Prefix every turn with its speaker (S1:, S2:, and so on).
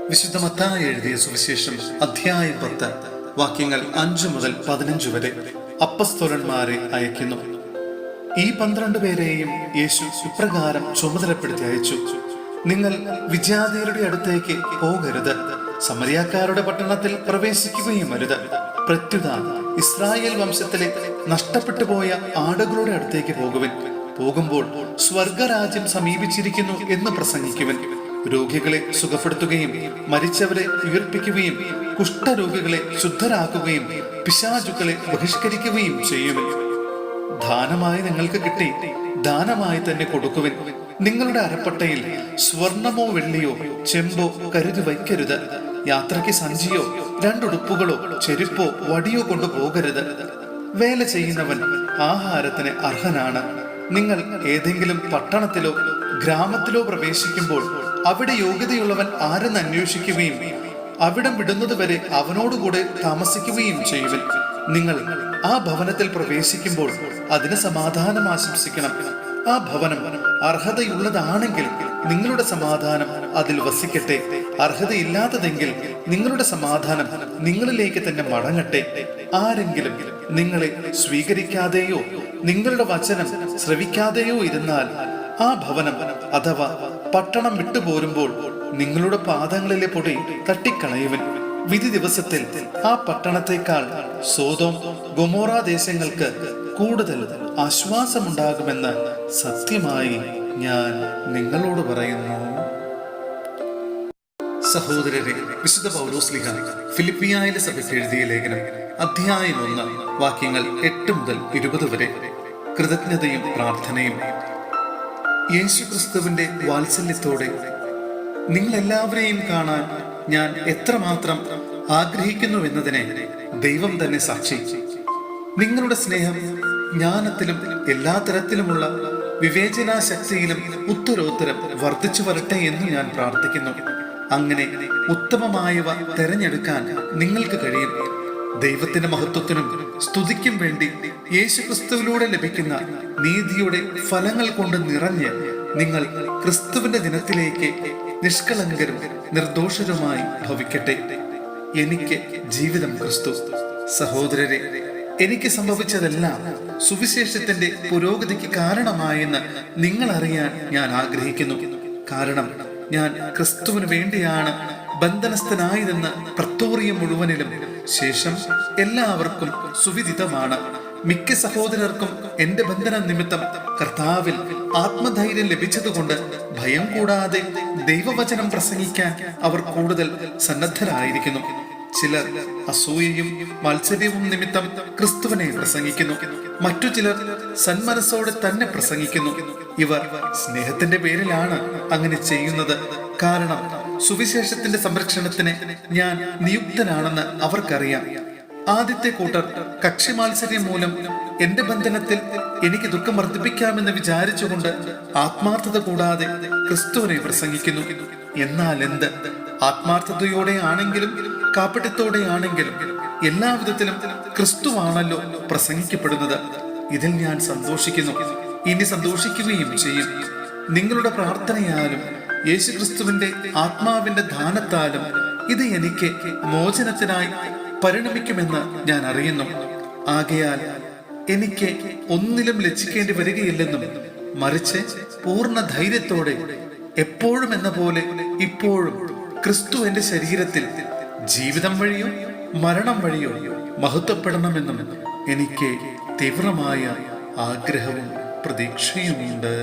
S1: വിശുദ്ധ മത്തായി എഴുതിയ സുവിശേഷം അധ്യായം 10 വാക്യങ്ങൾ 5 മുതൽ 15 വരെ അപ്പസ്തോലന്മാരെ അയക്കുന്നു. ഈ 12 പേരെയും യേശു ഇപ്രകാരം ചുമതലപ്പെടുത്തി അയച്ചു: നിങ്ങൾ വിജാതിയരുടെ അടുത്തേക്ക് പോകരുത്, സമരിയാക്കാരുടെ പട്ടണത്തിൽ പ്രവേശിക്കുകയും അരുത്. പ്രത്യുത ഇസ്രായേൽ വംശത്തിലെ നഷ്ടപ്പെട്ടു പോയ ആടുകളുടെ അടുത്തേക്ക് പോകുമ്പോൾ സ്വർഗരാജ്യം സമീപിച്ചിരിക്കുന്നു എന്ന് പ്രസംഗിക്കുവൻ. രോഗികളെ സുഖപ്പെടുത്തുകയും മരിച്ചവരെ ഉയർപ്പിക്കുകയും കുഷ്ഠരോഗികളെ ശുദ്ധരാക്കുകയും പിശാചുക്കളെ ബഹിഷ്കരിക്കുകയും ചെയ്യുവൻ. ദാനമായി നിങ്ങൾക്ക് കിട്ടി, ദാനമായി തന്നെ കൊടുക്കുവൻ. നിങ്ങളുടെ അരപ്പട്ടയിൽ സ്വർണമോ വെള്ളിയോ ചെമ്പോ കരുതി വയ്ക്കരുത്. യാത്രയ്ക്ക് സഞ്ചിയോ 2 ഉടുപ്പുകളോ ചെരുപ്പോ വടിയോ കൊണ്ടുപോകരുത്. വേല ചെയ്യുന്നവൻ ആഹാരത്തിന് അർഹനാണ്. നിങ്ങൾ ഏതെങ്കിലും പട്ടണത്തിലോ ഗ്രാമത്തിലോ പ്രവേശിക്കുമ്പോൾ അവിടെ യോഗ്യതയുള്ളവൻ ആരെന്ന് അന്വേഷിക്കുകയും അവിടം വിടുന്നതുവരെ അവനോടുകൂടെ താമസിക്കുകയും ചെയ്യുവൻ. നിങ്ങൾ ആ ഭവനത്തിൽ പ്രവേശിക്കുമ്പോൾ അതിന് സമാധാനം ആശംസിക്കണം. ആ ഭവനം അർഹതയുള്ളതാണെങ്കിൽ നിങ്ങളുടെ സമാധാനം അതിൽ വസിക്കട്ടെ. അർഹതയില്ലാത്തതെങ്കിൽ നിങ്ങളുടെ സമാധാനം നിങ്ങളിലേക്ക് തന്നെ മടങ്ങട്ടെ. ആരെങ്കിലും നിങ്ങളെ സ്വീകരിക്കാതെയോ നിങ്ങളുടെ വചനം ശ്രവിക്കാതെയോ ഇരുന്നാൽ ആ ഭവനം അഥവാ പട്ടണം വിട്ടുപോരുമ്പോൾ നിങ്ങളുടെ പാദങ്ങളിലെ പൊടി തട്ടിക്കളയുവൻ. വിധി ദിവസത്തിൽ ആ പട്ടണത്തെക്കാൾ സോദോം ഗൊമോറ ദേശങ്ങൾക്ക് കൂടുതൽ ആശ്വാസമുണ്ടാകുമെന്ന് സത്യമായി ഞാൻ നിങ്ങളോട് പറയുന്നു. സഹോദരരെ, വിശുദ്ധ പൗലോസ്ലീഹ ഫിലിപ്പിയായിലെ സഭയ്ക്ക് എഴുതിയ ലേഖനം അധ്യായം 1 വാക്യങ്ങൾ 8 മുതൽ 20 വരെ. കൃതജ്ഞതയും പ്രാർത്ഥനയും. യേശുക്രിസ്തുവിന്റെ വാത്സല്യത്തോടെ നിങ്ങളെല്ലാവരെയും കാണാൻ ഞാൻ എത്രമാത്രം ആഗ്രഹിക്കുന്നുവെന്നതിനെ ദൈവം തന്നെ സാക്ഷി. നിങ്ങളുടെ സ്നേഹം ജ്ഞാനത്തിലും എല്ലാ തരത്തിലുമുള്ള വിവേചനാശക്തിയിലും ഉത്തരോത്തരം വർദ്ധിച്ചു വരട്ടെ എന്ന് ഞാൻ പ്രാർത്ഥിക്കുന്നു. അങ്ങനെ ഉത്തമമായവ തെരഞ്ഞെടുക്കാൻ നിങ്ങൾക്ക് കഴിയും. ദൈവത്തിന്റെ മഹത്വത്തിനും സ്തുതിക്കും വേണ്ടി യേശുക്രിസ്തുവിലൂടെ ലഭിക്കുന്ന നീതിയുടെ ഫലങ്ങൾ കൊണ്ട് നിറഞ്ഞ് നിങ്ങൾ ക്രിസ്തുവിന്റെ ദിനത്തിലേക്ക് നിഷ്കളങ്കരും നിർദോഷരുമായി ഭവിക്കട്ടെ. എനിക്ക് ജീവിതം ക്രിസ്തു. സഹോദരരെ, എനിക്ക് സംഭവിച്ചതെല്ലാം സുവിശേഷത്തിന്റെ പുരോഗതിക്ക് കാരണമായെന്ന് നിങ്ങൾ അറിയാൻ ഞാൻ ആഗ്രഹിക്കുന്നു. കാരണം ഞാൻ ക്രിസ്തുവിന് വേണ്ടിയാണ് ബന്ധനസ്ഥനായതെന്ന് പ്രത്തോറിയം മുഴുവനിലും ശേഷം എല്ലാവർക്കും സുവിദിതമാണ്. മിക്ക സഹോദരർക്കും എന്റെ ബന്ധന നിമിത്തം കർത്താവിൽ ആത്മധൈര്യം ലഭിച്ചതുകൊണ്ട് ഭയം കൂടാതെ ദൈവവചനം പ്രസംഗിക്കാൻ അവർ കൂടുതൽ സന്നദ്ധരായിരിക്കുന്നു. ചിലർ അസൂയയും മത്സര്യവും നിമിത്തം ക്രിസ്തുവിനെ പ്രസംഗിക്കുന്നു. മറ്റു ചിലർ സന്മനസ്സോടെ തന്നെ പ്രസംഗിക്കുന്നു. ഇവർ സ്നേഹത്തിന്റെ പേരിലാണ് അങ്ങനെ ചെയ്യുന്നത്. കാരണം സുവിശേഷത്തിന്റെ സംരക്ഷണത്തിന് ഞാൻ നിയുക്തനാണെന്ന് അവർക്കറിയാം. ആദ്യത്തെ കൂട്ടർ കക്ഷി മാത്സര്യം മൂലം എന്റെ ബന്ധനത്തിൽ എനിക്ക് ദുഃഖം വർദ്ധിപ്പിക്കാമെന്ന് വിചാരിച്ചുകൊണ്ട് ആത്മാർത്ഥത കൂടാതെ ക്രിസ്തുവിനെ പ്രസംഗിക്കുന്നു. എന്നാൽ എന്ത് ആത്മാർത്ഥതയോടെ ആണെങ്കിലും കാപ്പട്യത്തോടെ ആണെങ്കിലും എല്ലാവിധത്തിലും ക്രിസ്തുവാണല്ലോ പ്രസംഗിക്കപ്പെടുന്നത്. ഇതിൽ ഞാൻ സന്തോഷിക്കുന്നു, ഇനി സന്തോഷിക്കുകയും ചെയ്യും. നിങ്ങളുടെ പ്രാർത്ഥനയാലും യേശുക്രിസ്തുവിന്റെ ആത്മാവിന്റെ ദാനത്താലും ഇത് എനിക്ക് മോചനത്തിനായി പരിണമിക്കുമെന്ന് ഞാൻ അറിയുന്നു. ആകയാൽ എനിക്ക് ഒന്നിലും ലജ്ജിക്കേണ്ടി വരികയില്ലെന്നും മറിച്ച് പൂർണ്ണ ധൈര്യത്തോടെ എപ്പോഴും എന്ന പോലെ ഇപ്പോഴും ക്രിസ്തു എന്റെ ശരീരത്തിൽ ജീവിതം വഴിയോ മരണം വഴിയോ മഹത്വപ്പെടണമെന്നും എനിക്ക് തീവ്രമായ ആഗ്രഹവും പ്രതീക്ഷയുമുണ്ട്.